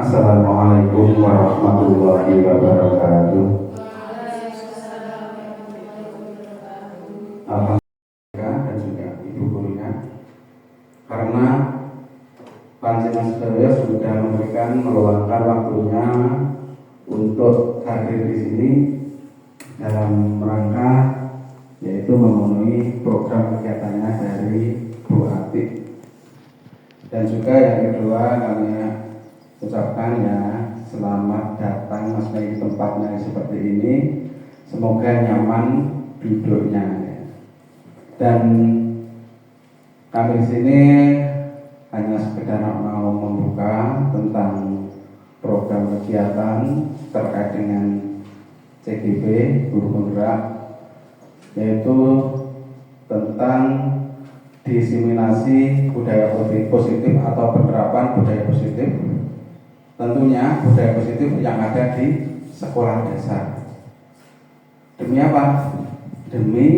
Assalamualaikum warahmatullahi wabarakatuh. Alhamdulillah dan juga ibu gurunya, karena panjenengan sedaya sudah meluangkan waktunya untuk hadir di sini dalam rangka yaitu memenuhi program kegiatannya dari Bu Atik. Dan juga yang kedua kami ucapkan ya selamat datang Mas Mei di tempatnya seperti ini. Semoga nyaman duduknya. Dan kami di sini hanya sekedar mau membuka tentang program kegiatan terkait dengan CGP Guru Penggerak, yaitu tentang diseminasi budaya positif atau penerapan budaya positif. Tentunya budaya positif yang ada di sekolah dasar. Demi apa? Demi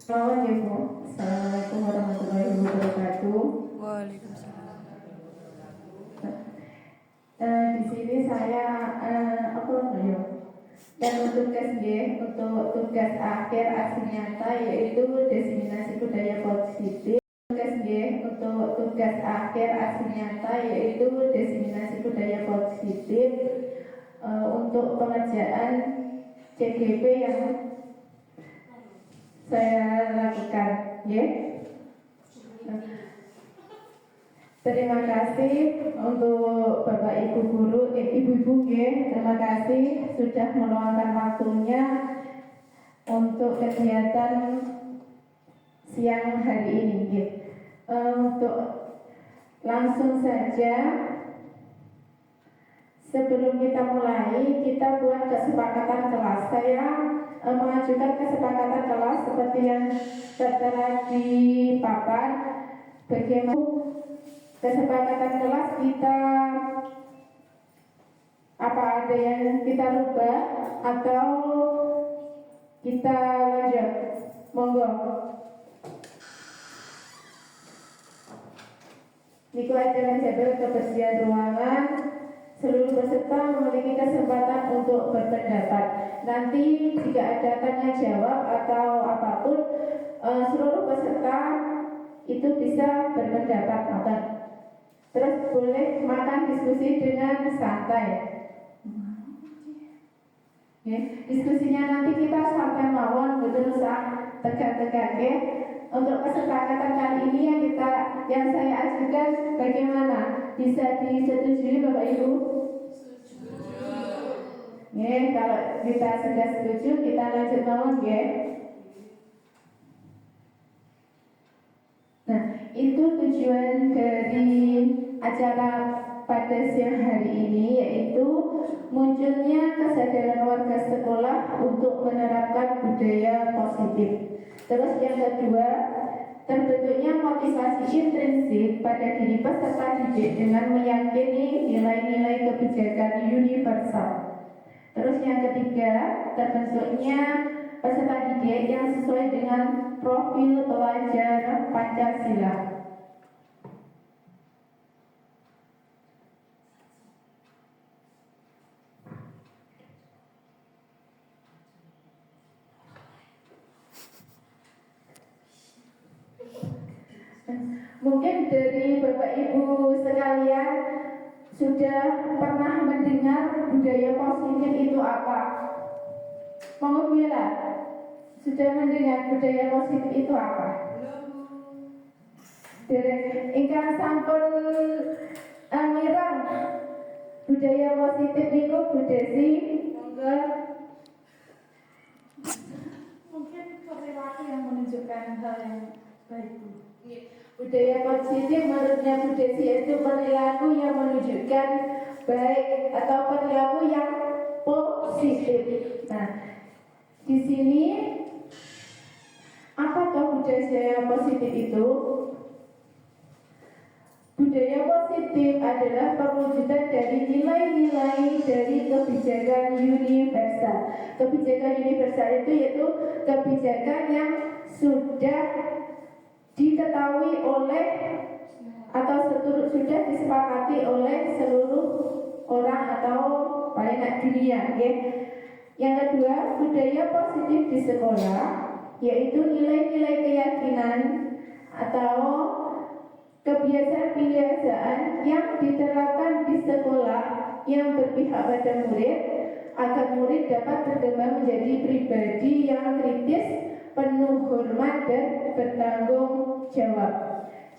Assalamualaikum warahmatullahi wabarakatuh. Assalamualaikum warahmatullahi wabarakatuh. Waalaikumsalam. Di sini saya dan untuk tugas akhir aksi nyata yaitu diseminasi budaya positif. Untuk tugas akhir aksi nyata yaitu diseminasi budaya positif untuk pengerjaan CGP yang saya lakukan, ya. Terima kasih untuk Bapak Ibu guru, Ibu-ibu, terima kasih sudah meluangkan waktunya untuk kegiatan siang hari ini. Untuk langsung saja, sebelum kita mulai, kita buat kesepakatan kelas. Saya mengajukan kesepakatan kelas seperti yang tertera di papan. Bagaimana kesepakatan kelas kita, apa ada yang kita rubah atau kita lanjut? Monggo. Niku acara menjaga kebersihan ruangan. Seluruh peserta memiliki kesempatan untuk berpendapat. Nanti jika ada tanya jawab atau apapun, seluruh peserta itu bisa berpendapat. Terus boleh makan diskusi dengan santai. Ya, diskusinya nanti kita santai mawon, betul usah tegak-tegak, ya. Untuk kesepakatan kali ini yang saya ajukan bagaimana? Bisa disetujui Bapak Ibu? Ya, kalau kita sudah setuju kita lanjut mawon, ya. Nah, itu tujuan dari acara pada siang hari ini, yaitu munculnya kesadaran warga sekolah untuk menerapkan budaya positif. Terus yang kedua, terbentuknya motivasi intrinsik pada diri peserta didik dengan meyakini nilai-nilai kebijakan universal. Terus yang ketiga, terbentuknya peserta didik yang sesuai dengan profil pelajar Pancasila. Mungkin dari Bapak Ibu sekalian sudah pernah mendengar budaya positif itu apa? Monggo Mila, sudah mendengar budaya positif itu apa? Ingkang sampun mirang budaya positif itu Bu Desi, monggo. Mungkin menciptakan hal yang baik. Budaya positif menurutnya Bu Desi itu perilaku yang menunjukkan baik atau perilaku yang positif. Nah, di sini apakah budaya positif itu? Budaya positif adalah perwujudan dari nilai-nilai dari kebijakan universal. Kebijakan universal itu yaitu kebijakan yang sudah diketahui oleh atau sudah disepakati oleh seluruh orang atau banyak dunia. Okay? Yang kedua, budaya positif di sekolah yaitu nilai-nilai keyakinan atau kebiasaan-kebiasaan yang diterapkan di sekolah yang berpihak pada murid agar murid dapat berkembang menjadi pribadi yang kritis, penuh hormat dan bertanggung jawab.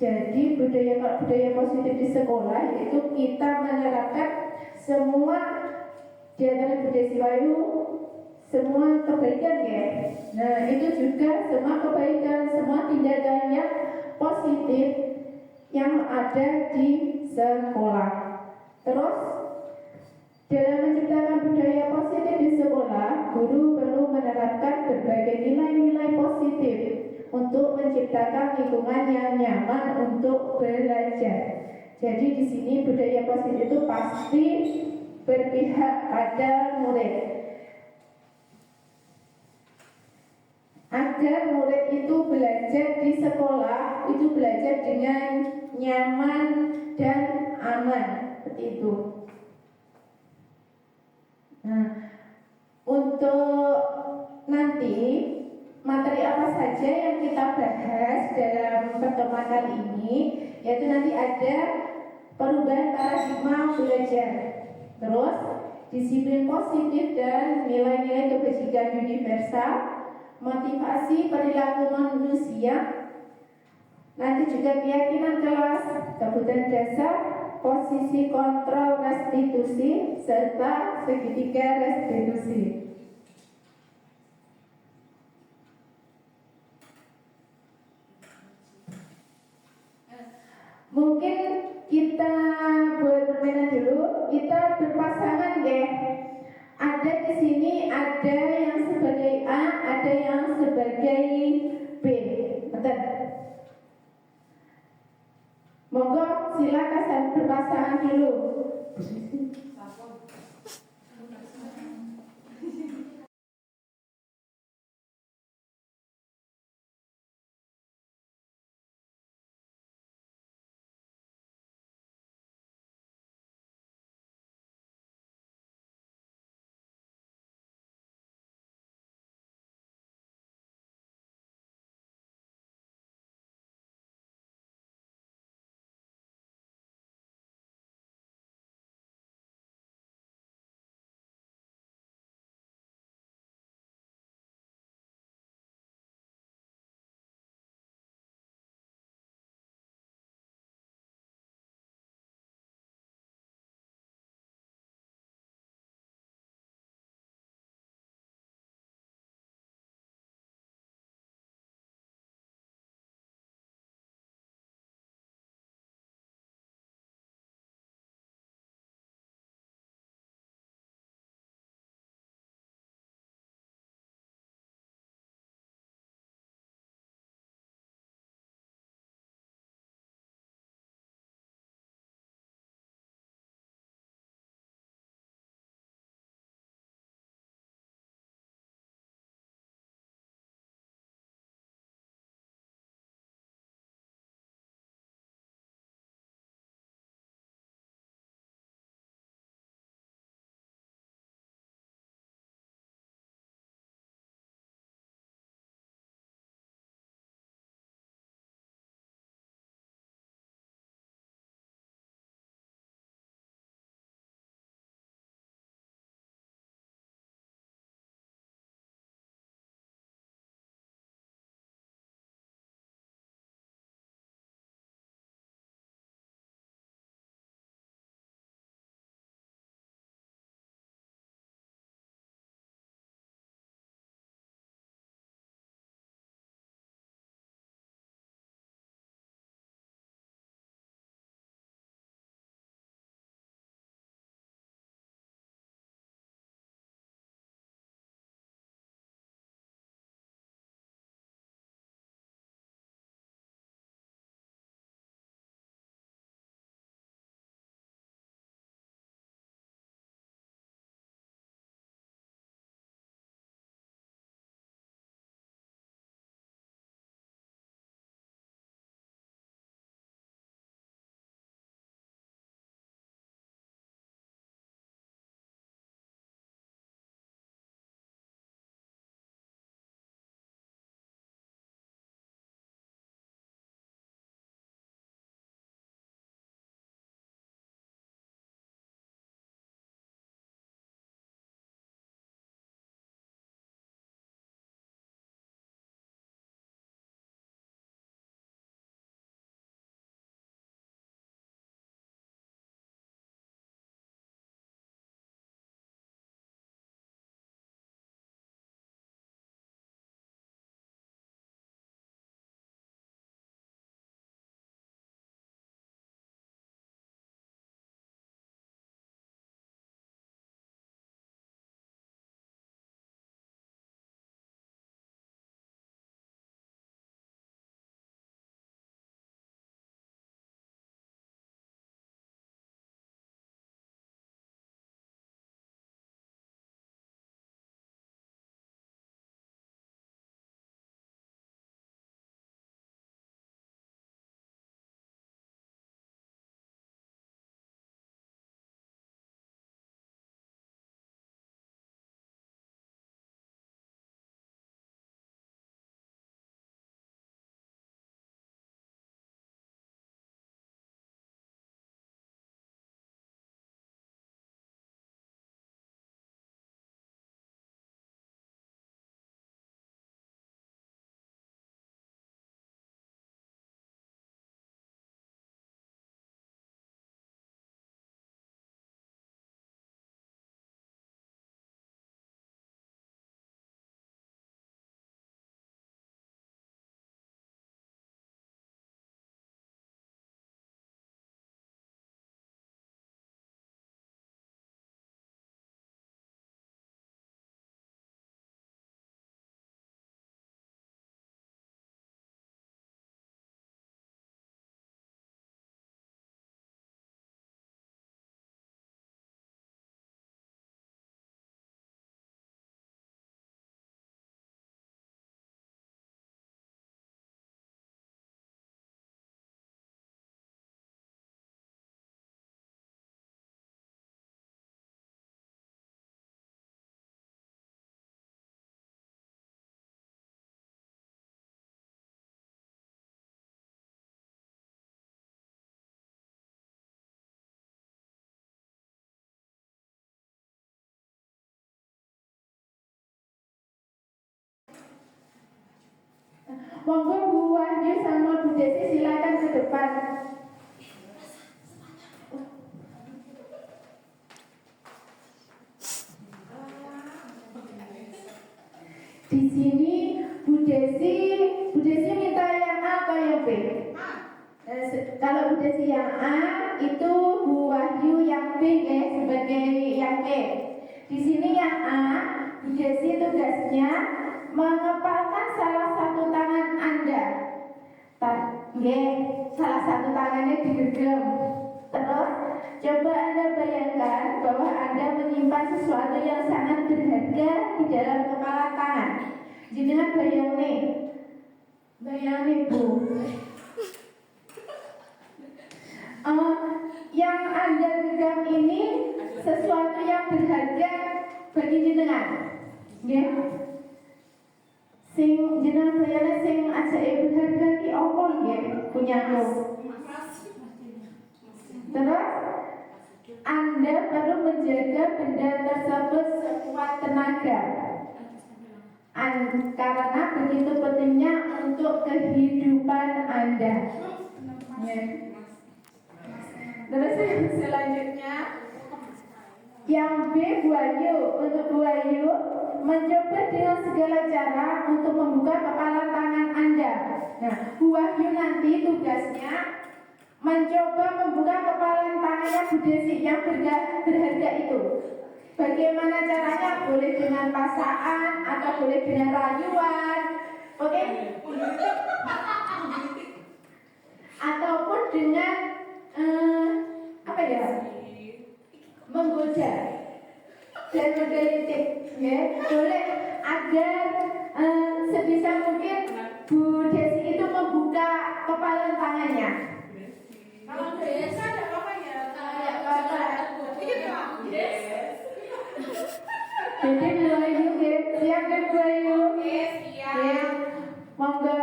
Jadi budaya positif di sekolah itu kita menerapkan semua di antara budaya Siwayu semua kebaikan ya. Nah itu juga semua kebaikan, semua tindakan yang positif yang ada di sekolah. Terus dalam menciptakan budaya positif di sekolah, guru perlu menerapkan berbagai nilai-nilai positif untuk menciptakan lingkungan yang nyaman untuk belajar. Jadi di sini budaya positif itu pasti berpihak pada murid. Agar murid itu belajar di sekolah itu belajar dengan nyaman dan aman, seperti itu. Nah, untuk nanti materi apa saja yang kita bahas dalam pertemuan kali ini, yaitu nanti ada perubahan paradigma belajar, terus disiplin positif dan nilai-nilai kebajikan universal, motivasi perilaku manusia, nanti juga keyakinan kelas, kebutuhan dasar, posisi kontrol restitusi, serta segitiga restitusi. Mungkin kita buat permainan dulu, kita berpasangan ya. Ada di sini ada yang sebagai A, ada yang sebagai B. Betul. Monggo silakan berpasangan dulu. Monggo Bu Wahyu sama Bu Desi silakan ke depan. Di sini Bu Desi minta yang A atau yang B? Kalau Bu Desi yang A, itu Bu Wahyu yang B ya, sebagai yang B. Di sini yang A, Bu Desi tugasnya mengepalkan salah satu tangan Anda. Salah satu tangannya digenggam. Terus coba Anda bayangkan bahwa Anda menyimpan sesuatu yang sangat berharga di dalam kepala tangan. Jenengan bayangin Bu. Yang Anda genggam ini sesuatu yang berharga bagi jenengan. Ya. Sing jenengan bayangin sing ajake berharga ki apa nggih punyaku. Terus Anda perlu menjaga benda tersebut sekuat tenaga. Karena begitu pentingnya untuk kehidupan Anda. Ya. Terus selanjutnya yang B, Bu Wahyu. Untuk Bu Wahyu mencoba dengan segala cara untuk membuka kepala tangan Anda. Nah, Bu Wahyu nanti tugasnya mencoba membuka kepala tangannya Bu Desi yang berharga itu. Bagaimana caranya? Boleh dengan pasaan atau boleh dengan rayuan, oke? Ataupun dengan menggoda dan menggelitik, ya, boleh agar sebisa mungkin Bu Desi itu membuka kepala tangannya. Kalau biasa ada apa ya? Jadi Bu Ayu, siap kan Bu Ayu? Siap. Monggo.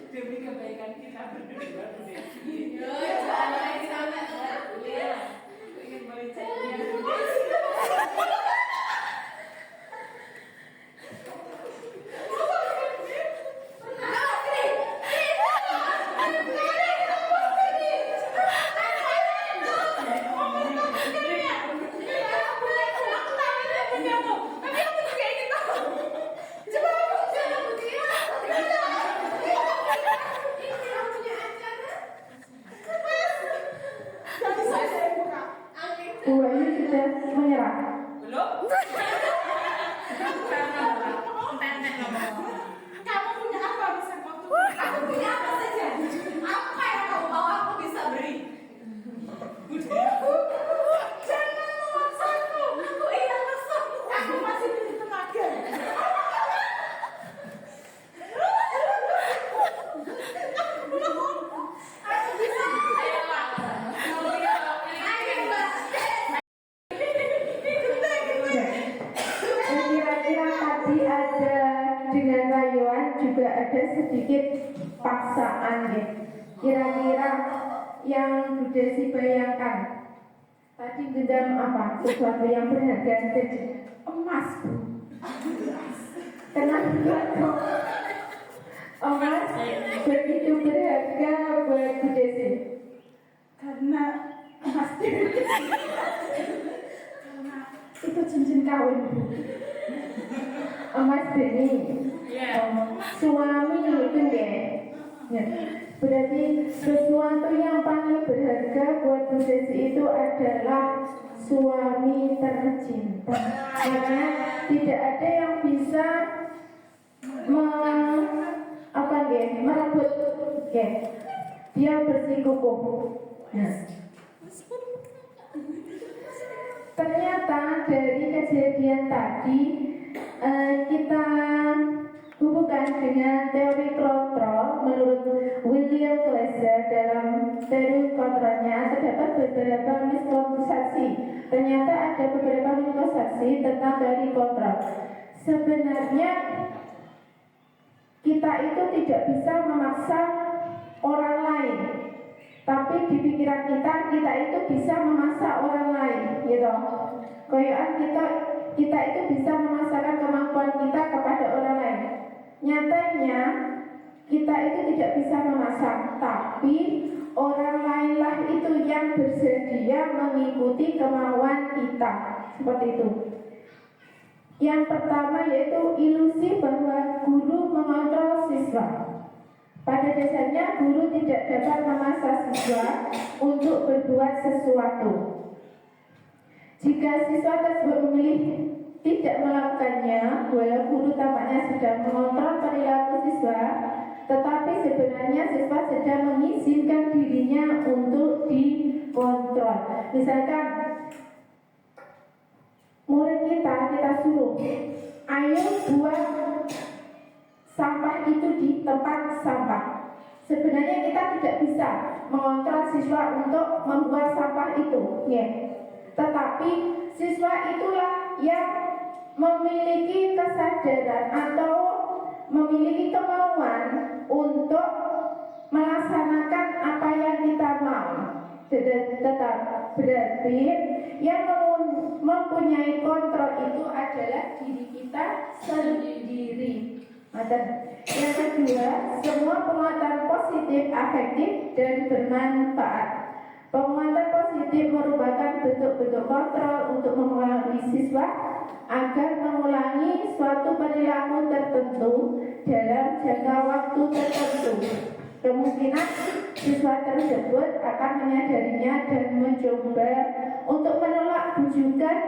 Demi kebaikan kita berdua. Ingin melicanya. Bu Ayu sudah menyerah. Belum? Kamu punya apa bisa waktu? Aku punya apa saja? Apa yang kamu mau aku bisa beri? Jangan memaksaku. Aku ingin memaksaku. Aku masih punya tenaga. Aku bisa. Kira-kira tadi ada dengan rayuan juga ada sedikit paksaan ya. Kira-kira yang Bu Desi bayangkan tadi genggam apa? Sesuatu yang berharga jadi emas. Kenapa kok emas begitu berharga buat Bu Desi? Karena emas itu cincin kawin Bu. Emas Beni, suami itu ya. Berarti sesuatu yang paling berharga buat Bu Desi itu adalah suami tercinta. Karena tidak ada yang bisa merebut. dia bersikukuh. Nah, ternyata dari kejadian tadi kita hubungkan dengan teori kontrol. Menurut William Glasser dalam teori kontrolnya terdapat beberapa miskonsepsi. Ternyata ada beberapa miskonsepsi tentang teori kontrol. Sebenarnya kita itu tidak bisa memaksa orang lain, tapi di pikiran kita itu bisa memaksa orang lain, gitu. Koyokan kita itu bisa memaksakan kemampuan kita kepada orang lain. Nyatanya kita itu tidak bisa memaksa, tapi orang lainlah itu yang bersedia mengikuti kemauan kita, seperti itu. Yang pertama yaitu ilusi bahwa guru mengontrol siswa. Pada dasarnya guru tidak dapat memaksa siswa untuk berbuat sesuatu. Jika siswa tersebut memilih tidak melakukannya, walau guru tampaknya sedang mengontrol perilaku siswa, tetapi sebenarnya siswa sedang mengizinkan dirinya untuk dikontrol. Misalkan murid kita suruh, ayo buang sampah itu di tempat sampah. Sebenarnya kita tidak bisa mengontrol siswa untuk membuang sampah itu, ya. Tetapi siswa itulah yang memiliki kesadaran atau memiliki kemauan untuk melaksanakan apa yang kita mau. Tetap berarti yang mempunyai kontrol itu adalah diri kita sendiri. Yang kedua, semua penguatan positif, afektif, dan bermanfaat. Penguatan positif merupakan bentuk-bentuk kontrol untuk mempengaruhi siswa agar mengulangi suatu perilaku tertentu dalam jangka waktu tertentu. Kemungkinan siswa tersebut akan menyadarinya dan mencoba untuk menolak bujukan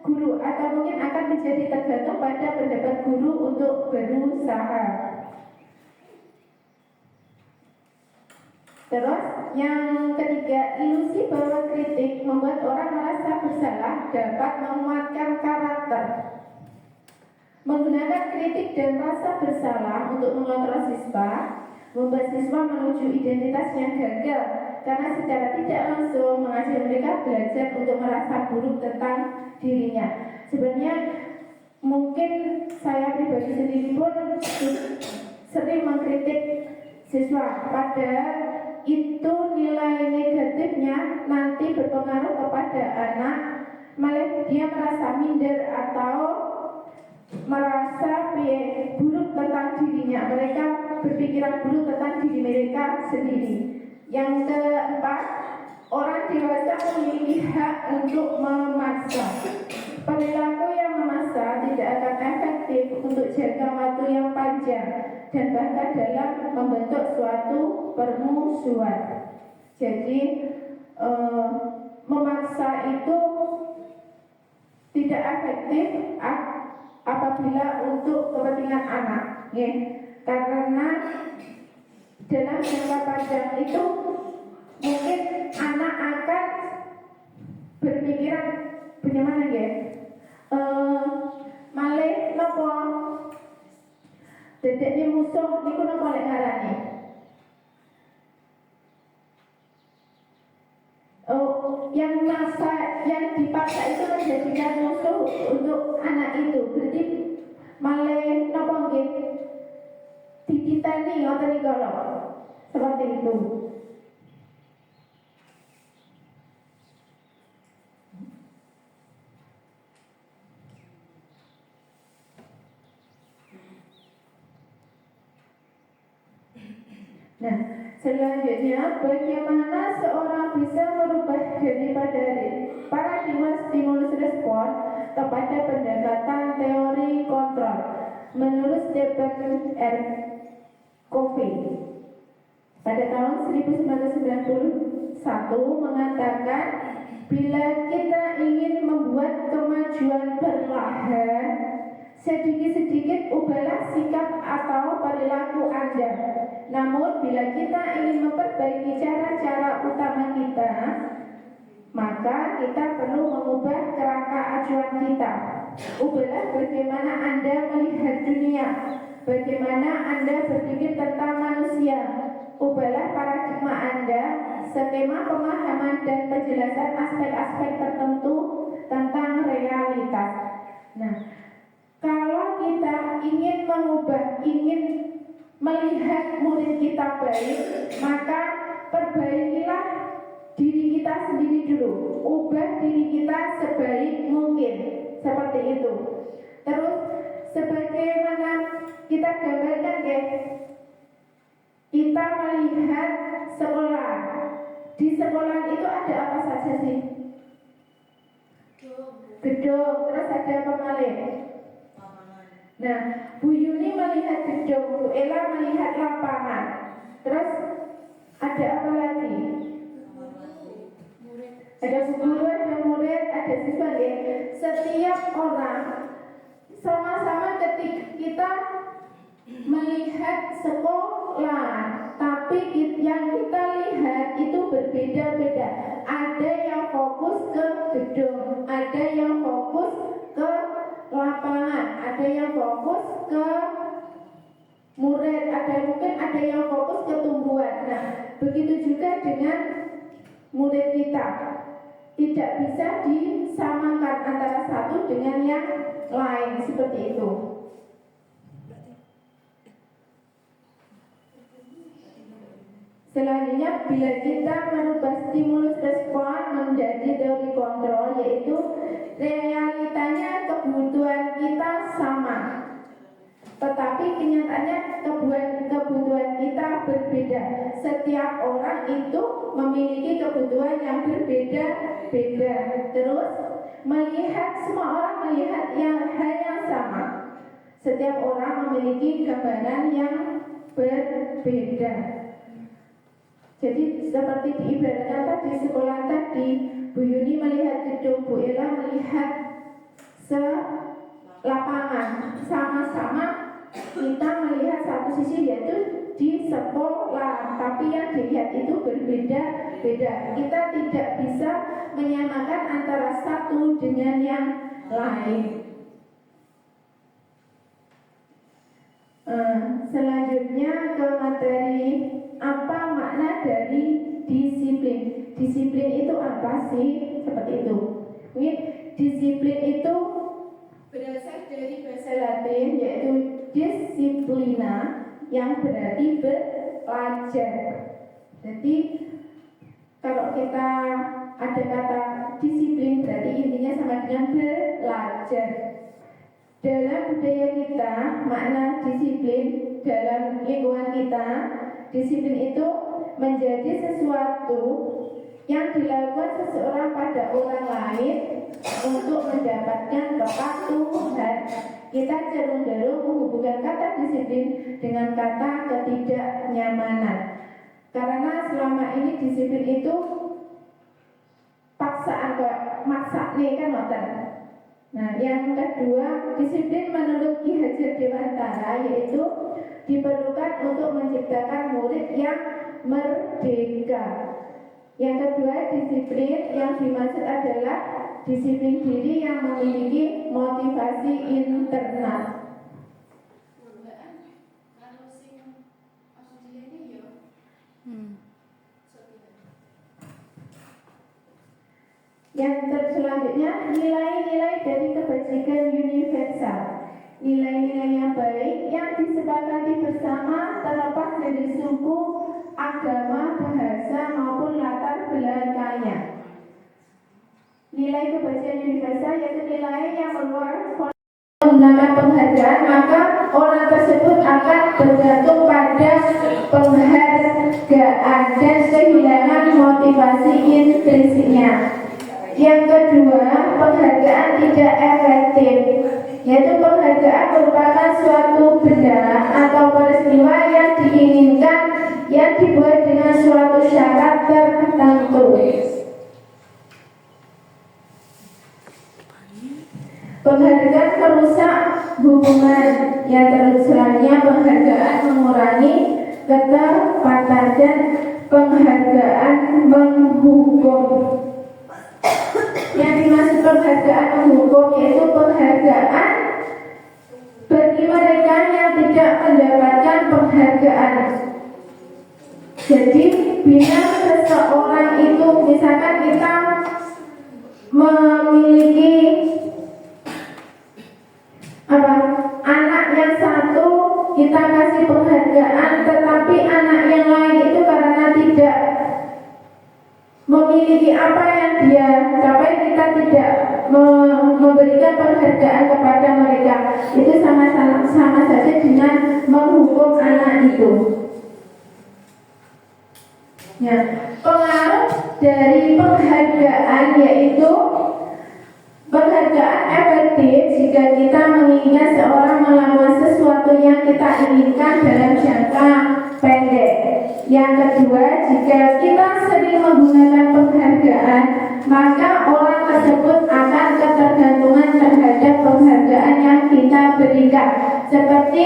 guru, atau mungkin akan menjadi tergantung pada pendapat guru untuk berusaha. Terus yang ketiga, ilusi bahwa kritik membuat orang merasa bersalah dapat menguatkan karakter. Menggunakan kritik dan rasa bersalah untuk mengontrol siswa membuat siswa menuju identitas yang gagal, karena secara tidak langsung mengajak mereka belajar untuk merasa buruk tentang dirinya. Sebenarnya mungkin saya pribadi sendiri pun sering mengkritik siswa, padahal itu nilai negatifnya nanti berpengaruh kepada anak, malah dia merasa minder atau merasa buruk tentang dirinya. Mereka berpikiran buruk tentang diri mereka sendiri. Yang keempat, orang dewasa memiliki hak untuk memaksa. Perilaku yang memaksa tidak akan efektif untuk jangka waktu yang panjang dan bahkan dalam membentuk suatu permusuhan. Jadi memaksa itu tidak efektif apabila untuk kepentingan anak, ya. Karena dalam jangka panjang itu mungkin anak akan berpikiran bagaimana, ya, malih nopo dedeknya musuh niku nopo lek ngarani. Yang masa yang dipaksa itu menjadikan musuh untuk anak itu, berarti malih nopo nggih dititeni ngoten niku lho, seperti itu. Nah, selanjutnya, bagaimana seorang bisa merubah daripada paradigma stimulus respon kepada pendekatan teori kontrol? Menurut Stephen R. Covey pada tahun 1991 mengatakan, bila kita ingin membuat kemajuan perlahan, sedikit-sedikit ubahlah sikap atau perilaku Anda. Namun bila kita ingin memperbaiki realita. Ubahlah bagaimana Anda melihat dunia, bagaimana Anda berpikir tentang manusia. Ubahlah paradigma Anda, skema pemahaman dan penjelasan aspek-aspek tertentu tentang realitas. Nah, kalau kita ingin mengubah, ingin melihat murid kita baik, maka perbaikilah diri kita sendiri dulu. Ubah diri kita sebaik mungkin. Seperti itu. Terus sebagaimana kita gambarkan ya, kita melihat sekolah. Di sekolah itu ada apa saja sih? Gedung, terus ada apa lagi? Nah, Bu Yuni melihat gedung, Bu Ella melihat lapangan. Terus ada apa lagi? Ada bu guru, ada murid, ada siswa ya. Setiap orang sama-sama ketika kita melihat sekolah, tapi yang kita lihat itu berbeda-beda. Ada yang fokus ke gedung, ada yang fokus ke lapangan, ada yang fokus ke murid, mungkin ada yang fokus ke tumbuhan. Nah, begitu juga dengan murid kita. Tidak bisa disamakan antara satu dengan yang lain, seperti itu. Selanjutnya, bila kita merubah stimulus respon menjadi teori kontrol, yaitu realitanya kebutuhan kita sama, tetapi kenyataannya kebutuhan kita berbeda. Setiap orang itu memiliki kebutuhan yang berbeda-beda. Terus semua orang melihat hal yang sama. Setiap orang memiliki gambaran yang berbeda. Jadi seperti diibaratkan tadi sekolah tadi, Bu Yuni melihat gedung, Bu Ella melihat lapangan. Sama-sama kita melihat satu sisi, yaitu di sekolah, tapi yang dilihat itu berbeda-beda. Kita tidak bisa menyamakan antara satu dengan yang lain. Selanjutnya ke materi, apa makna dari disiplin? Disiplin itu apa sih? Seperti itu. Mungkin disiplin itu berasal dari bahasa Latin, yaitu disiplina, yang berarti belajar. Jadi kalau kita ada kata disiplin, berarti intinya sama dengan belajar. Dalam budaya kita, makna disiplin dalam lingkungan kita, disiplin itu menjadi sesuatu yang dilakukan seseorang pada orang lain untuk mendapatkan kepatuhan. Kita cenderung menghubungkan kata disiplin dengan kata ketidaknyamanan. Karena selama ini disiplin itu paksaan, kayak maksa nih kan ngoten. Nah, yang kedua, disiplin menurut Ki Hajar Dewantara yaitu diperlukan untuk menciptakan murid yang merdeka. Yang kedua, disiplin yang dimaksud adalah disiplin diri yang memiliki motivasi internal. Yang selanjutnya, nilai-nilai dari kebajikan universal. Nilai-nilai yang baik yang disepakati bersama terlepas dari suku, agama, bahasa maupun latar belakangnya. Nilai kebajikan universal yaitu nilai yang menggunakan penghargaan, maka orang tersebut akan bergantung pada penghargaan dan kehilangan motivasi intrinsiknya. Yang kedua, penghargaan tidak efektif, yaitu penghargaan merupakan suatu benda atau peristiwa yang diinginkan yang dibuat dengan suatu syarat tertentu. Penghargaan merusak hubungan, yang selanjutnya penghargaan mengurangi ketepatan dan penghargaan menghukum. Yang dimaksud penghargaan hukum, yaitu penghargaan bagi mereka yang tidak mendapatkan penghargaan. Jadi bila seseorang itu, misalkan kita memiliki anak yang satu, kita kasih penghargaan, tetapi anak yang lain itu karena tidak memiliki apa yang dia capai, kita tidak memberikan penghargaan kepada mereka. Itu sama saja dengan menghukum anak itu. Ya, pengaruh dari penghargaan yaitu penghargaan efektif jika kita menginginkan seorang melakukan sesuatu yang kita inginkan dalam jangka pendek. Yang kedua, jika kita sering menggunakan penghargaan, maka orang tersebut akan ketergantungan terhadap penghargaan yang kita berikan. Seperti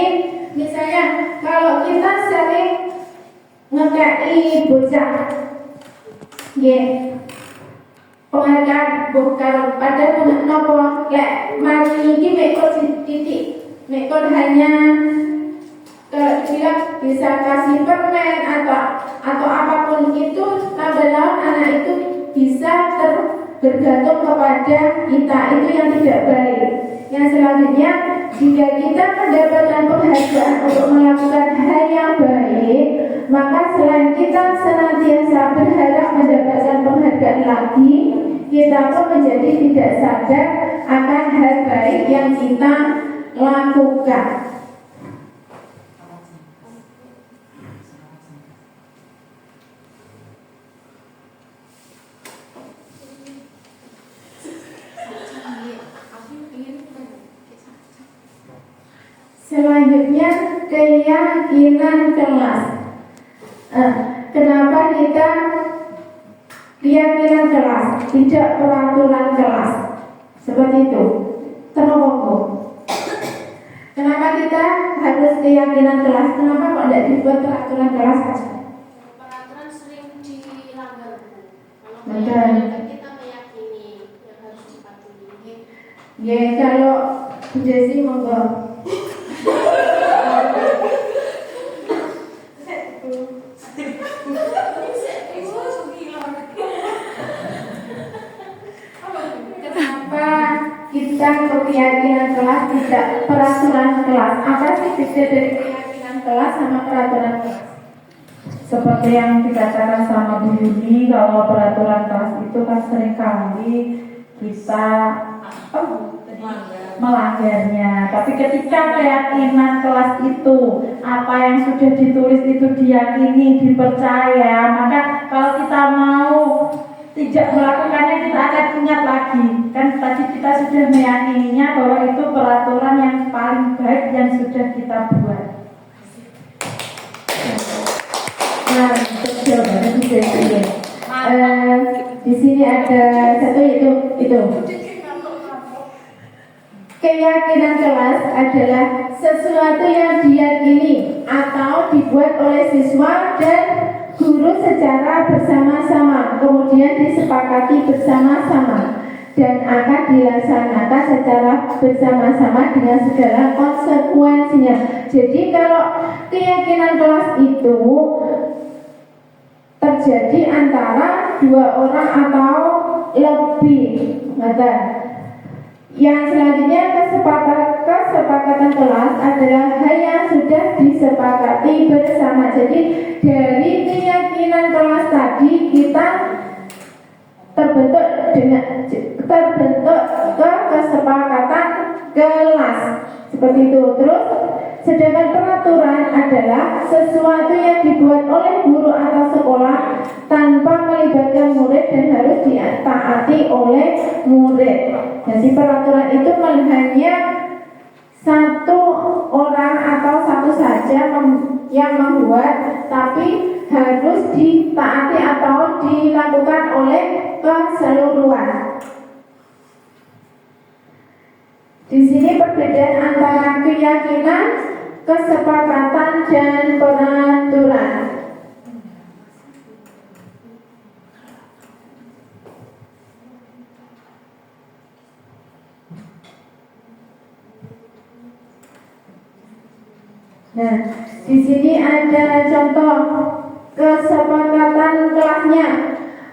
misalnya kalau kita sering ngekei bocah, penghargaan bukan pada nopo lek mari iki mekon titik mekon hanya bilang bisa kasih permen atau apapun itu, lambat-laun anak itu bisa bergantung kepada kita, itu yang tidak baik. Yang selanjutnya, jika kita mendapatkan penghargaan untuk melakukan hal yang baik, maka selain kita senantiasa berharap mendapatkan penghargaan lagi, kita pun menjadi tidak sadar akan hal baik yang kita lakukan. Selanjutnya, keyakinan kelas. Kenapa kita keyakinan kelas, tidak peraturan kelas? Seperti itu. Kenapa? Kenapa kita harus keyakinan kelas? Kenapa kok tidak dibuat peraturan kelas saja? Peraturan sering dilanggar. Kalau Betul. kita meyakini yang harus dipatuhi. Ya, kalau Bu Desi monggo. Kenapa kita keyakinan kelas tidak peraturan kelas? Apa sih beda dari keyakinan kelas sama peraturan kelas? Seperti yang dikatakan sama Bu Yuni, kalau peraturan kelas itu kan seringkali kita melanggarnya. Tapi ketika keyakinan kelas itu, apa yang sudah ditulis itu diyakini, dipercaya, maka kalau kita mau tidak melakukannya, kita akan ingat lagi. Kan tadi kita sudah meyakininya bahwa itu peraturan yang paling baik yang sudah kita buat. Nah, betul banget Bu Desi. Di sini ada satu itu. Keyakinan kelas adalah sesuatu yang diyakini atau dibuat oleh siswa dan guru secara bersama-sama, kemudian disepakati bersama-sama dan akan dilaksanakan secara bersama-sama dengan segala konsekuensinya. Jadi kalau keyakinan kelas itu terjadi antara dua orang atau lebih, yang selanjutnya kesepakatan kelas adalah hal yang sudah disepakati bersama. Jadi dari keyakinan kelas tadi kita terbentuk ke kesepakatan kelas seperti itu. Terus sedangkan peraturan adalah sesuatu yang dibuat oleh guru atau sekolah tanpa melibatkan murid dan harus ditaati oleh murid. Jadi peraturan itu hanya satu orang atau satu saja yang membuat, tapi harus ditaati atau dilakukan oleh keseluruhan. Di sini perbedaan antara keyakinan, kesepakatan, dan peraturan. Nah, di sini ada contoh kesepakatan kelasnya.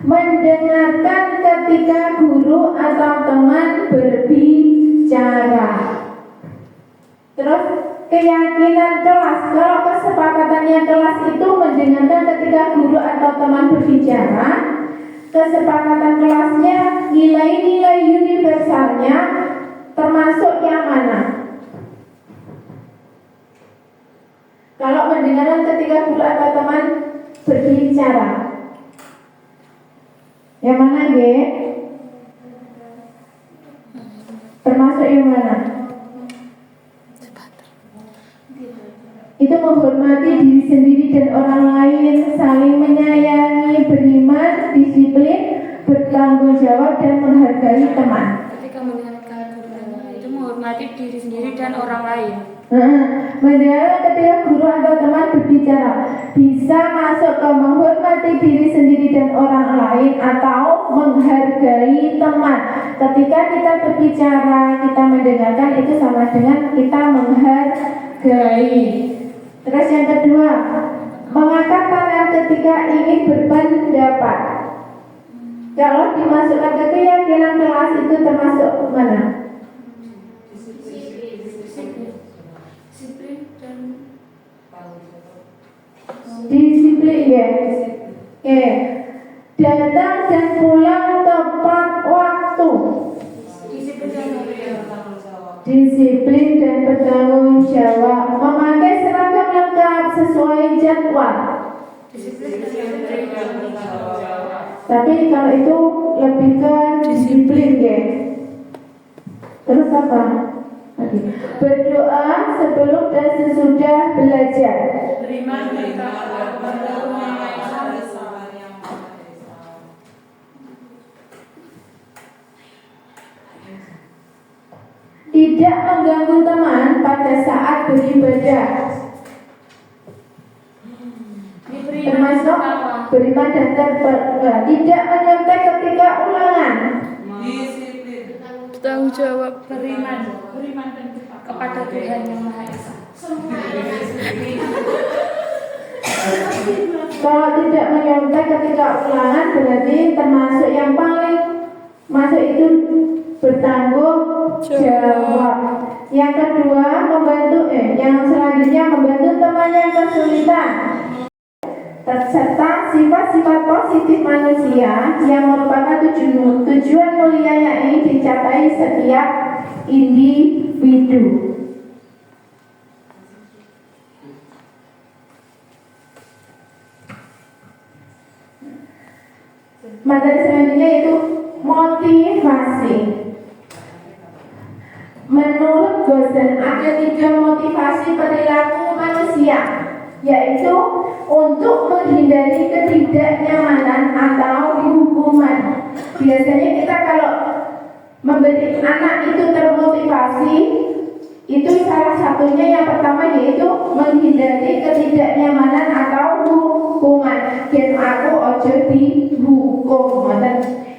Mendengarkan ketika guru atau teman berbicara. Terus keyakinan kelas. Kalau kesepakatannya kelas itu mendengarkan ketika guru atau teman berbicara, kesepakatan kelasnya nilai-nilai universalnya termasuk yang mana? Kalau mendengarkan ketika guru atau teman berbicara, yang mana G? Termasuk yang mana? Itu menghormati diri sendiri dan orang lain, saling menyayangi, beriman, disiplin, bertanggung jawab dan menghargai teman. Ketika mendengarkan guru itu menghormati diri sendiri dan orang lain. Mendengarkan ketika guru atau teman berbicara bisa masuk ke menghormati diri sendiri dan orang lain atau menghargai teman. Ketika kita berbicara, kita mendengarkan itu sama dengan kita menghargai. Terus yang kedua, mengangkat tangan ketika ingin berpendapat. Kalau dimasukkan ke keyakinan kelas itu termasuk mana? Disiplin ya. Oke. Datang dan pulang tepat waktu. Disiplin dan bertanggung jawab. Memakai seragam lengkap sesuai jadwal. Tapi kalau itu lebih ke disiplin ya. Terus apa? Berdoa sebelum dan sesudah belajar. Tidak mengganggu teman pada saat beribadah. Termasuk beriman dan tidak menyontek ketika ulangan. Tanggung jawab beriman kepada Tuhan yang Maha Esa. Kalau tidak menyontek ketika ulangan berarti termasuk yang paling masuk itu bertanggung jawab. Yang kedua yang selanjutnya membantu teman yang kesulitan. Serta sifat-sifat positif manusia yang merupakan tujuan mulia yang ingin dicapai setiap individu. Materi selanjutnya itu motivasi. Menurut Gosen ada 3 motivasi perilaku manusia, yaitu untuk menghindari ketidaknyamanan atau hukuman. Biasanya kita kalau memberi anak itu termotivasi, itu salah satunya yang pertama yaitu menghindari ketidaknyamanan atau hukuman. Dan aku ojo dihukum.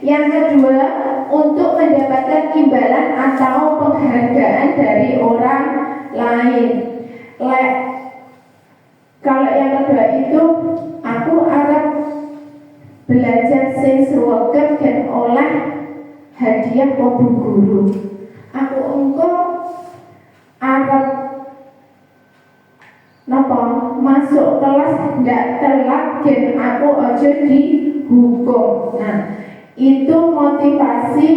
Yang kedua, untuk mendapatkan imbalan atau penghargaan dari orang lain. Kalau yang kedua itu aku harap belajar sing sruwegep dan oleh hadiah podo guru. Aku harap masuk kelas ndak telat dan aku aja dihukum. Nah, itu motivasi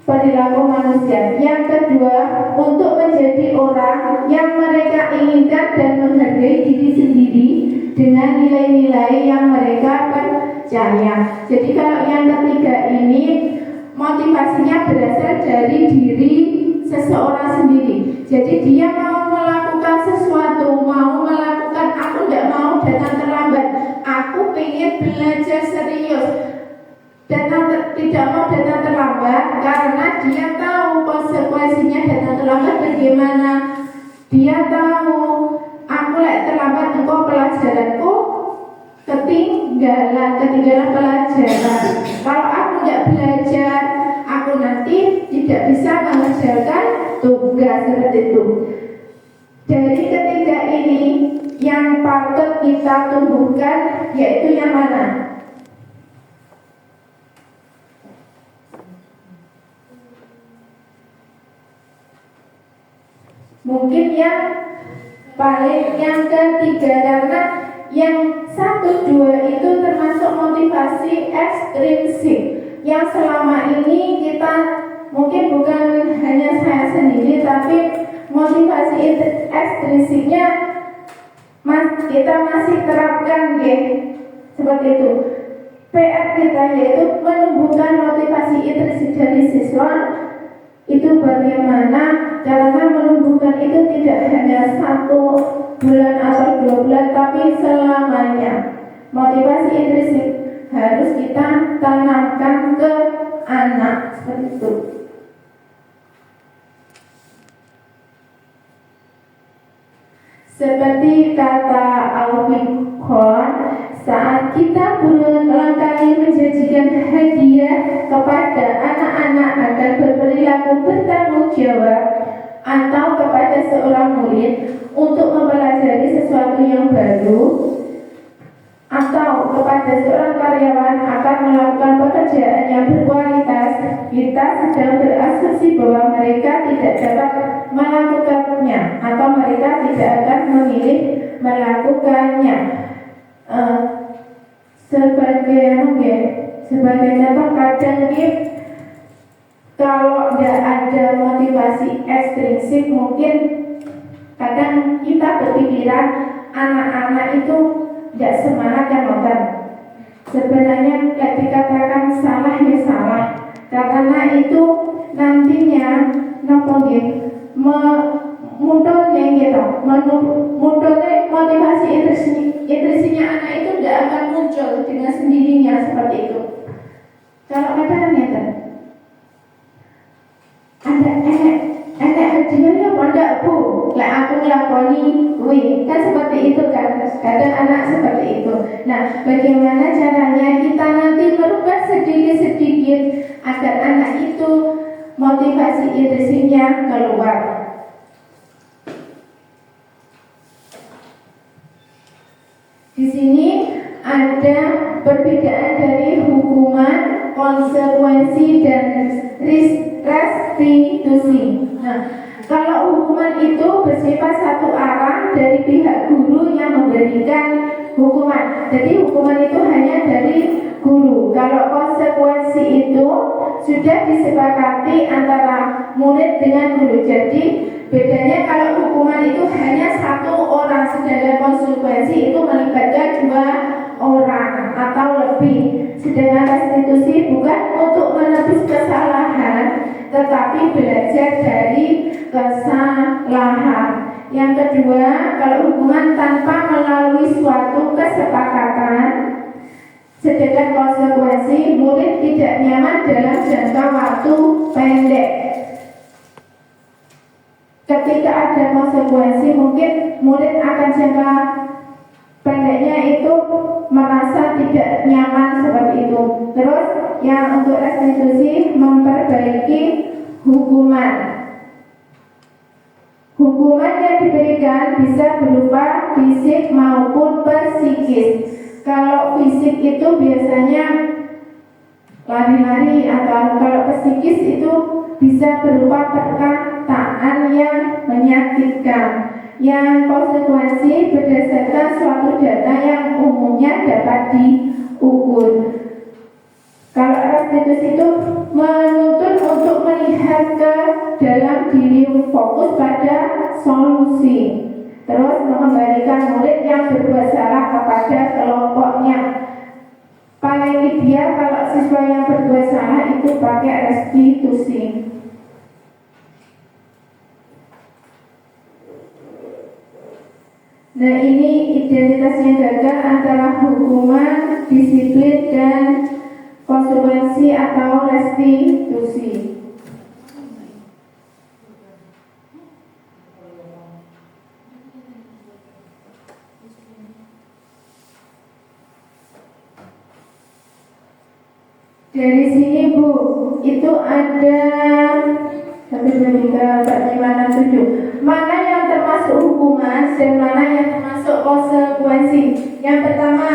perilaku manusia. Yang kedua, untuk menjadi orang yang mereka inginkan dan menghargai diri sendiri dengan nilai-nilai yang mereka percaya. Jadi kalau yang ketiga ini motivasinya berasal dari diri seseorang sendiri. Jadi dia mau melakukan sesuatu, aku tidak mau datang terlambat, aku pengen belajar serius, tidak mau datang terlambat karena dia tahu konsekuensinya datang terlambat bagaimana. Dia tahu aku terlambat engkau pelajaranku ketinggalan pelajaran. Kalau aku tidak belajar, aku nanti tidak bisa mengerjakan tugas seperti itu. Dari ketiga ini yang patut kita tumbuhkan yaitu yang mana? Mungkin yang ketiga, karena yang 1, 2 itu termasuk motivasi ekstrinsik yang selama ini kita mungkin bukan hanya saya sendiri, tapi motivasi ekstrinsiknya kita masih terapkan ya, seperti itu. PR kita yaitu menumbuhkan motivasi intrinsik dari siswa itu bagaimana, karena menumbuhkan itu tidak hanya 1 bulan atau 2 bulan, tapi selamanya. Motivasi intrinsik harus kita tanamkan ke anak, seperti itu. Seperti kata Alvin Kohn, saat kita berulang kali menjanjikan hadiah kepada anak-anak agar berperilaku bertanggung jawab, atau kepada seorang murid untuk mempelajari sesuatu yang baru, atau kepada seorang karyawan akan melakukan pekerjaan yang berkualitas, kita sedang berasumsi bahwa mereka tidak dapat melakukannya atau mereka tidak akan memilih melakukannya. Sebagai contoh, kadang kalau tidak ada motivasi ekstrinsik, mungkin kadang kita berpikiran anak-anak itu tidak semangat yang nonton. Sebenarnya tidak dikatakan salah ya salah, karena itu nantinya munculnya motivasi intrinsiknya anak itu tidak akan muncul dengan sendirinya seperti itu. Kalau kadang ya ada enak hadiahnya pada bu, lah aku ngelakoni kan seperti itu kan. Kadang anak seperti itu. Nah, bagaimana caranya kita nanti merubah sedikit-sedikit agar anak itu motivasi intrinsiknya keluar. Di sini ada perbedaan dari hukuman, konsekuensi, dan restitusi. Nah, kalau hukuman itu bersifat satu arah dari pihak guru yang memberikan hukuman. Jadi hukuman itu hanya dari guru. Kalau konsekuensi itu sudah disepakati antara murid dengan guru. Jadi bedanya kalau hukuman itu hanya 1 orang, sedangkan konsekuensi itu melibatkan 2 orang atau lebih. Sedangkan restitusi bukan untuk menebus kesalahan, tetapi belajar dari kesalahan. Yang kedua, kalau hukuman tanpa melalui suatu kesepakatan, sedangkan konsekuensi murid tidak nyaman dalam jangka waktu pendek. Ketika ada konsekuensi, mungkin murid akan jangka pendeknya itu merasa tidak nyaman seperti itu. Terus yang untuk restitusi, memperbaiki hukuman. Hukuman yang diberikan bisa berupa fisik maupun psikis. Kalau fisik itu biasanya lari-lari, atau kalau psikis itu bisa berupa perkataan yang menyakitkan. Yang konsekuensi berdasarkan suatu data yang umumnya dapat diukur. Kalau restitusi itu menuntut untuk melihat ke dalam diri, fokus pada solusi, terus mengembalikan murid yang berbuat salah kepada kelompoknya. Paling ideal kalau siswa yang berbuat salah itu pakai restitusi. Nah, ini identitasnya gagal antara hukuman, disiplin, dan konsekuensi atau restitusi. Dari sini Bu, itu ada 1, 2, 3, 4, 5, 6, 7. Mana yang yang termasuk hukuman dan mana yang termasuk konsekuensi. Yang pertama,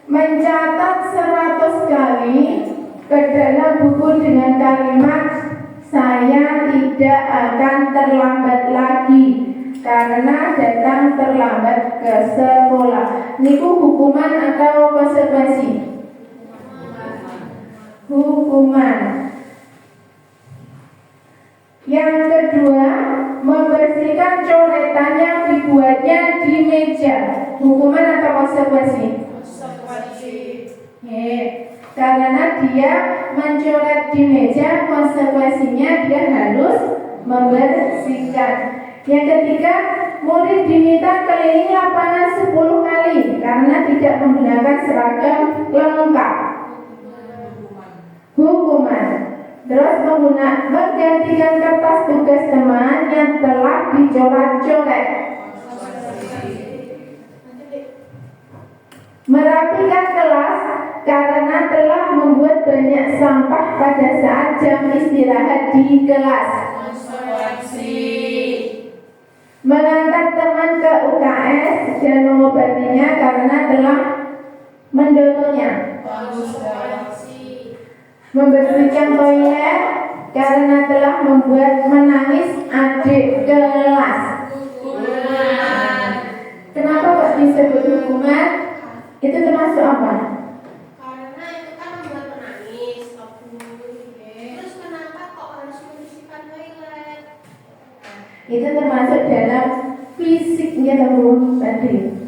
mencatat 100 kali ke dalam buku dengan kalimat saya tidak akan terlambat lagi karena datang terlambat ke sekolah. Niku hukuman atau konsekuensi? Hukuman. Yang kedua, membersihkan coretan yang dibuatnya di meja. Hukuman atau konsekuensi? Karena dia mencoret di meja, konsekuensinya dia harus membersihkan. Yang ketiga, murid diminta keliling lapangan 10 kali karena tidak menggunakan seragam lengkap. Hukuman. Terus menggantikan kertas tugas teman yang telah dicoret-coret. Merapikan kelas karena telah membuat banyak sampah pada saat jam istirahat di kelas. Mengantar teman ke UKS dan mengobatinya karena telah mendorongnya. Membersihkan toilet karena telah membuat menangis adik kelas. Kenapa kok disebut hukuman? Itu termasuk apa? Karena itu kan membuat menangis, terus kenapa kok harus membersihkan toilet? Itu termasuk dalam fisiknya kamu tadi.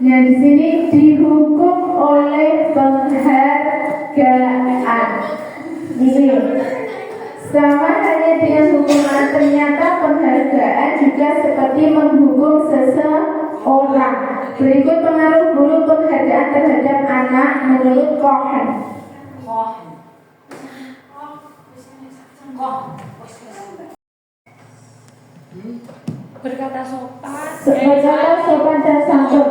Nah, di sini dihukum oleh penghargaan. Ini sama hanya dengan hukuman, ternyata penghargaan juga seperti menghukum seseorang. Berikut pengaruh buruk penghargaan terhadap anak menurut Cohen. Berkata sopan. Berkata sopan dan santun.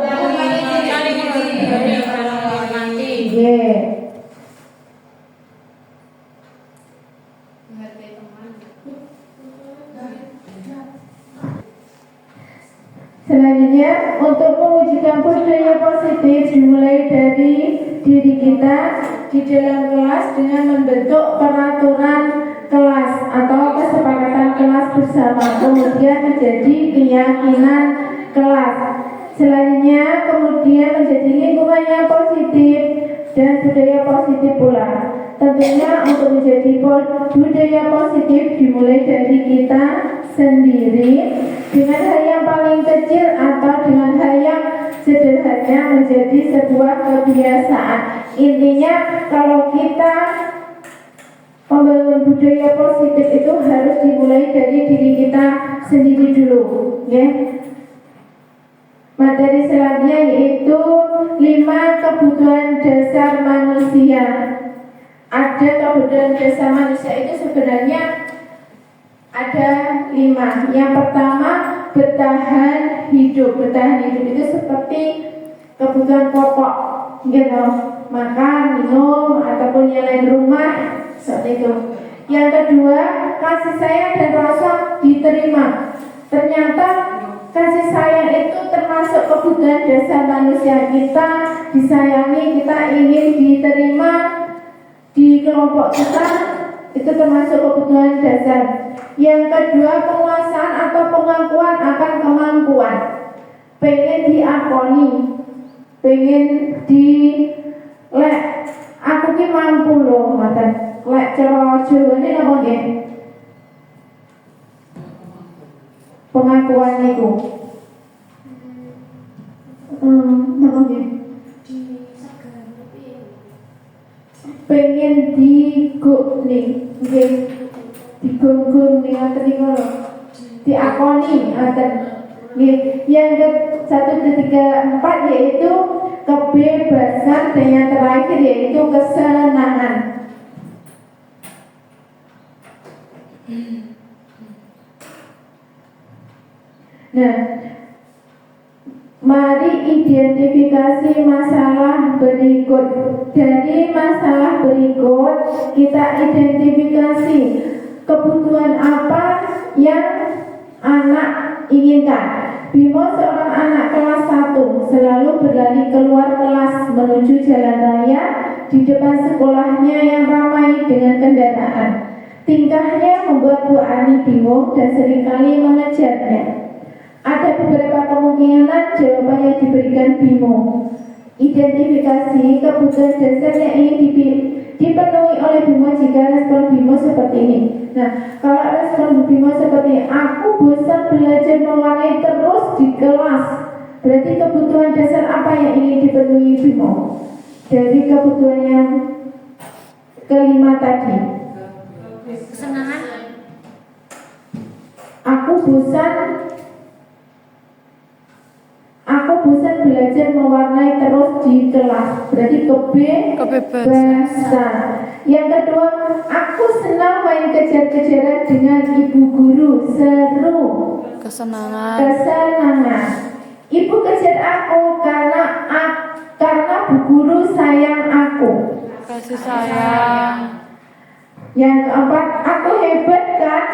Selanjutnya, untuk mewujudkan budaya positif dimulai dari diri kita di dalam kelas dengan membentuk peraturan kelas atau kesepakatan kelas bersama, kemudian menjadi keyakinan kelas. Selanjutnya, kemudian menjadi lingkungan yang positif dan budaya positif pula. Tentunya untuk menjadi budaya positif dimulai dari kita sendiri dengan hal yang paling kecil atau dengan hal yang sederhana menjadi sebuah kebiasaan. Intinya kalau kita membangun budaya positif itu harus dimulai dari diri kita sendiri dulu, ya. Materi selanjutnya yaitu 5 kebutuhan dasar manusia. Ada kebutuhan dasar manusia itu sebenarnya ada 5. Yang pertama, bertahan hidup. Bertahan hidup itu seperti kebutuhan pokok, gitu, makan, minum, ataupun yang lain, rumah, seperti itu. Yang kedua, kasih sayang dan rasa diterima. Ternyata kasih sayang itu termasuk kebutuhan dasar manusia. Kita disayangi, kita ingin diterima di kelompok kita, itu termasuk kebutuhan dasar. Yang kedua, penguasaan atau pengakuan akan kemampuan. Pengen diakoni, pengen lek aku ki mampu loh, mata lek cara jawane apa nggih? Pengakuan niku. Napa nggih? Pengen digukni, nggih. Digung-gung ning ngoten niku lho. Diakoni ngoten. Nggih. Yang ke-1, 3, 4 yaitu kebebasan dan yang terakhir yaitu kesenangan. Nah, Mari identifikasi masalah berikut. Dari masalah berikut kita identifikasi kebutuhan apa yang anak inginkan. Bimo seorang anak kelas 1 selalu berlari keluar kelas menuju jalan raya di depan sekolahnya yang ramai dengan kendaraan. Tingkahnya membuat Bu Ani bingung dan seringkali mengejarnya. Ada beberapa kemungkinan jawaban yang diberikan Bimo. Identifikasi kebutuhan dasar yang ingin dipenuhi oleh Bimo jika respon Bimo seperti ini. Nah, kalau respon Bimo seperti ini, aku bosan belajar mewarnai terus di kelas. Berarti kebutuhan dasar apa yang ingin dipenuhi Bimo? Dari kebutuhan yang kelima tadi. Kesenangan. Aku bosan belajar mewarnai terus di kelas. Berarti kebebasan. Yang kedua, aku senang main kejar-kejaran dengan ibu guru. Seru. Kesenangan. Ibu kejar aku karena bu guru sayang aku. Kasih sayang. Yang keempat, aku hebat kan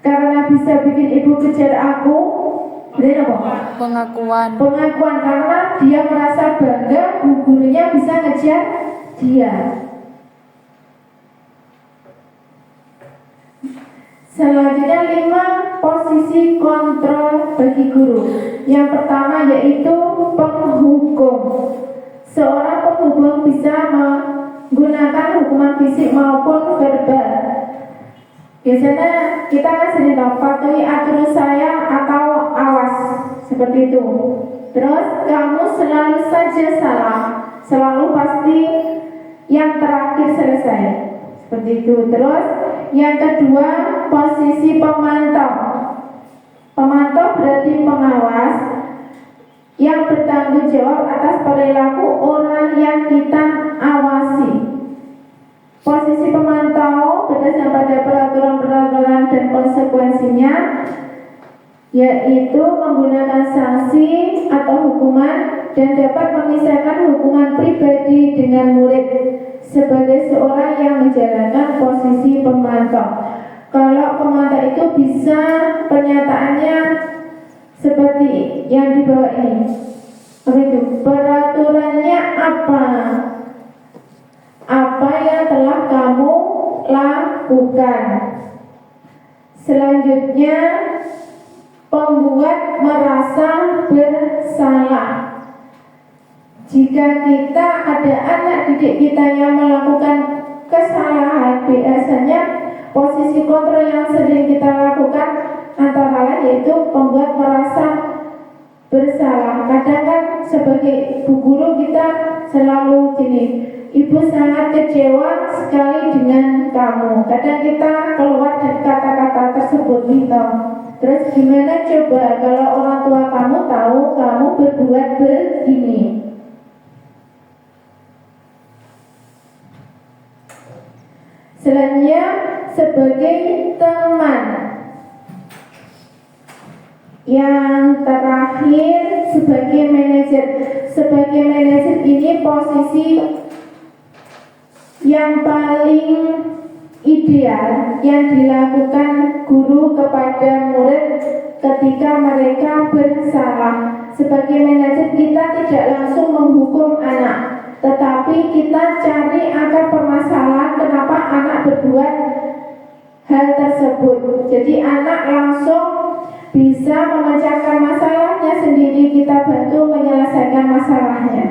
karena bisa bikin ibu kejar aku. Berarti apa? Pengakuan karena dia merasa bangga bu gurunya bisa ngejar dia. Selanjutnya 5 posisi kontrol bagi guru. Yang pertama yaitu penghukum. Seorang penghukum bisa menggunakan hukuman fisik maupun verbal. Biasanya kita kan sering tahu patuhi aturan saya atau awas seperti itu. Terus kamu selalu saja salah, selalu pasti yang terakhir selesai seperti itu. Terus yang kedua posisi pemantau. Pemantau berarti pengawas yang bertanggung jawab atas perilaku orang yang kita awasi. Posisi pemantau berdasarkan pada peraturan-peraturan dan konsekuensinya, yaitu menggunakan sanksi atau hukuman dan dapat memisahkan hubungan pribadi dengan murid sebagai seorang yang menjalankan posisi pemantau. Kalau pemantau itu bisa pernyataannya seperti yang di bawah ini. Apa itu? Peraturannya apa? Apa yang telah kamu lakukan? Selanjutnya, pembuat merasa bersalah. Jika kita ada anak didik kita yang melakukan kesalahan, biasanya posisi kontrol yang sering kita lakukan antara lain yaitu pembuat merasa bersalah. Kadang kan sebagai bu guru kita selalu gini, ibu sangat kecewa sekali dengan kamu. Kadang kita keluar dari kata-kata tersebut gitu. Terus gimana coba kalau orang tua kamu tahu kamu berbuat begini? Selanjutnya sebagai teman. Yang terakhir sebagai manajer. Sebagai manajer ini posisi yang paling ideal yang dilakukan guru kepada murid ketika mereka bersalah. Sebagai manajer kita tidak langsung menghukum anak, tetapi kita cari akar permasalahan kenapa anak berbuat hal tersebut. Jadi anak langsung bisa memecahkan masalahnya sendiri, kita bantu menyelesaikan masalahnya.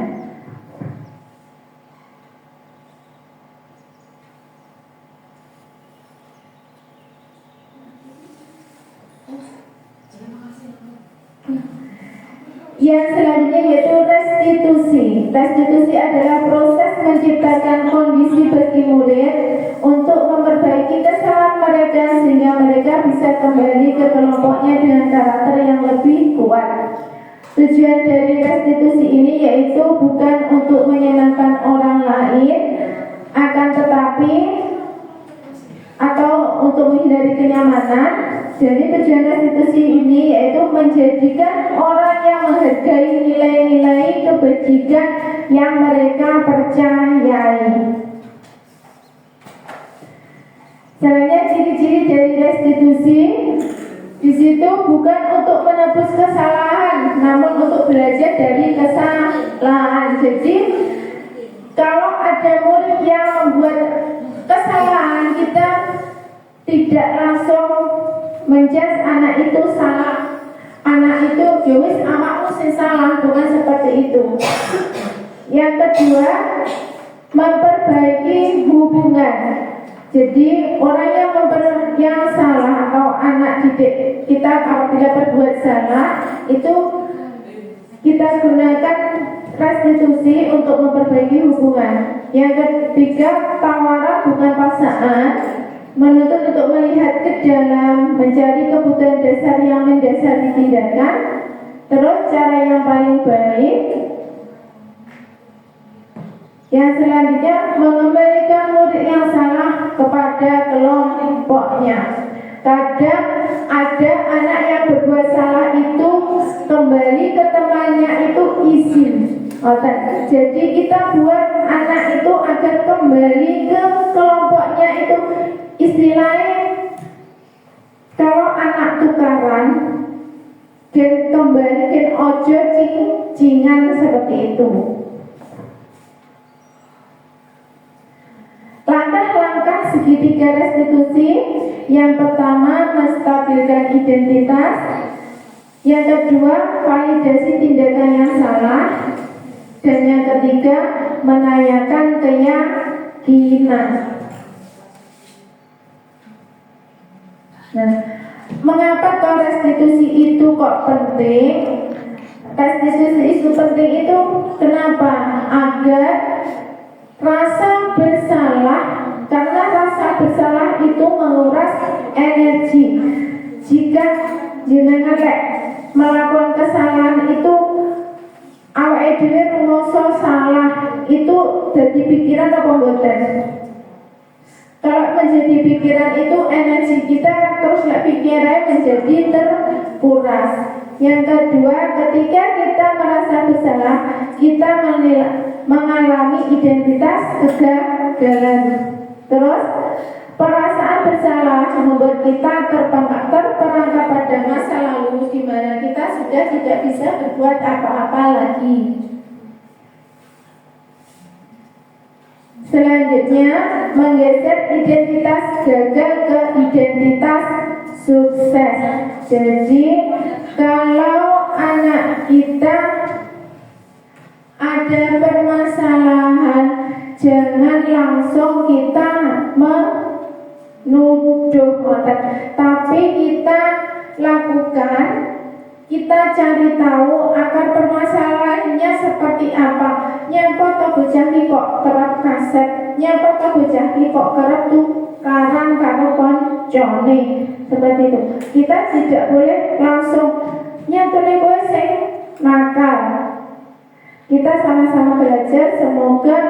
Yang selanjutnya yaitu restitusi. Restitusi adalah proses menciptakan kondisi bagi murid untuk memperbaiki kesalahan mereka sehingga mereka bisa kembali ke kelompoknya dengan karakter yang lebih kuat. Tujuan dari restitusi ini yaitu bukan untuk menyenangkan orang lain, akan tetapi atau untuk menghindari kenyamanan. Jadi tujuan restitusi ini yaitu menjadikan orang yang menghargai nilai-nilai kebajikan yang mereka percayai. Selanjutnya ciri-ciri dari restitusi di situ bukan untuk menebus kesalahan, namun untuk belajar dari kesalahan. Jadi kalau ada murid yang membuat kesalahan, kita tidak langsung menjudge anak itu salah. Anak itu jowis awakmu sing salah, bukan seperti itu. Yang kedua, memperbaiki hubungan. Jadi orang yang salah atau anak didik kita apabila berbuat salah itu kita gunakan restitusi untuk memperbaiki hubungan. Yang ketiga, tawaran bukan paksaan, menuntut untuk melihat ke dalam, mencari kebutuhan dasar yang mendasari tindakan. Terus cara yang paling baik, yang selanjutnya mengembalikan murid yang salah kepada kelompoknya. Kadang ada anak yang berbuat salah itu kembali ke temannya itu izin. Jadi kita buat anak itu agar kembali ke kelompoknya itu, istilahnya kalau anak tukaran dan kembali ke ojo cingan seperti itu. Langkah-langkah segitiga restitusi. Yang pertama, menstabilkan identitas. Yang kedua, validasi tindakan yang salah. Dan yang ketiga, menanyakan keyakinan. Nah, mengapa kok restitusi itu kok penting? Restitusi itu penting itu kenapa? Agar rasa bersalah, karena rasa bersalah itu menguras energi. Jika jenengan melakukan kesalahan itu awake dhewe rumangsa salah, itu jadi pikiran apa mboten? Kalau menjadi pikiran itu energi kita terus pikiran menjadi terkuras. Yang kedua, ketika kita merasa bersalah, kita mengalami identitas kegagalan. Terus perasaan bersalah membuat kita terperangkap pada masa lalu di mana kita sudah tidak bisa berbuat apa-apa lagi. Selanjutnya, menggeser identitas gagal ke identitas sukses. Jadi kalau anak kita ada permasalahan, jangan langsung kita menuduh, tapi kita lakukan, kita cari tahu akar permasalahannya seperti apa. Nyapa to bocah iki kok kerap kaset, nyapa to bocah iki kok kerap tukaran karo koncone, seperti itu. Kita tidak boleh langsung nyatune kowe sing nakal. Kita sama-sama belajar, semoga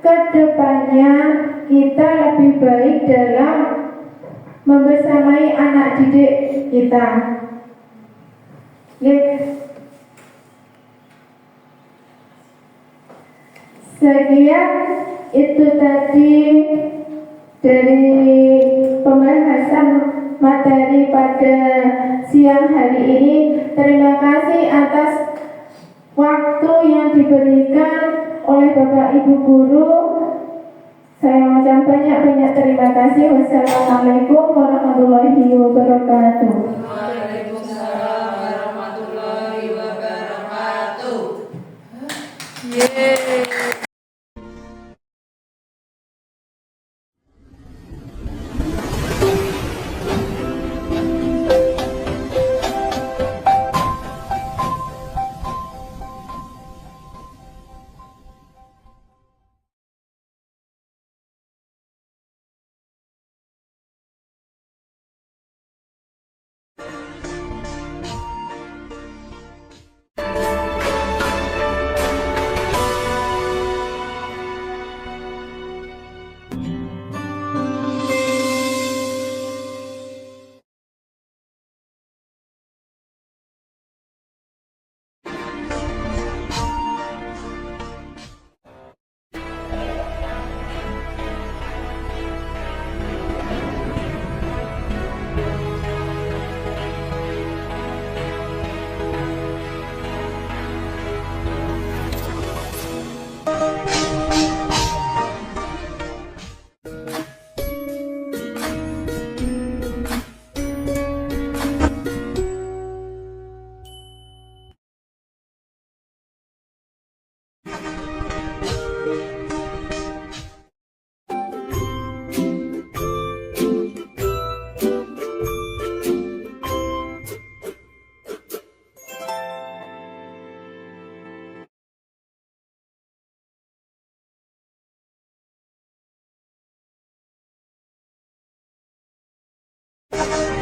kedepannya kita lebih baik dalam membersamai anak didik kita. Sekian itu tadi dari pembahasan materi pada siang hari ini. Terima kasih atas waktu yang diberikan oleh Bapak Ibu Guru. Saya mengucapkan banyak-banyak terima kasih. Wassalamualaikum warahmatullahi wabarakatuh. Waalaikumsalam warahmatullahi wabarakatuh. Thank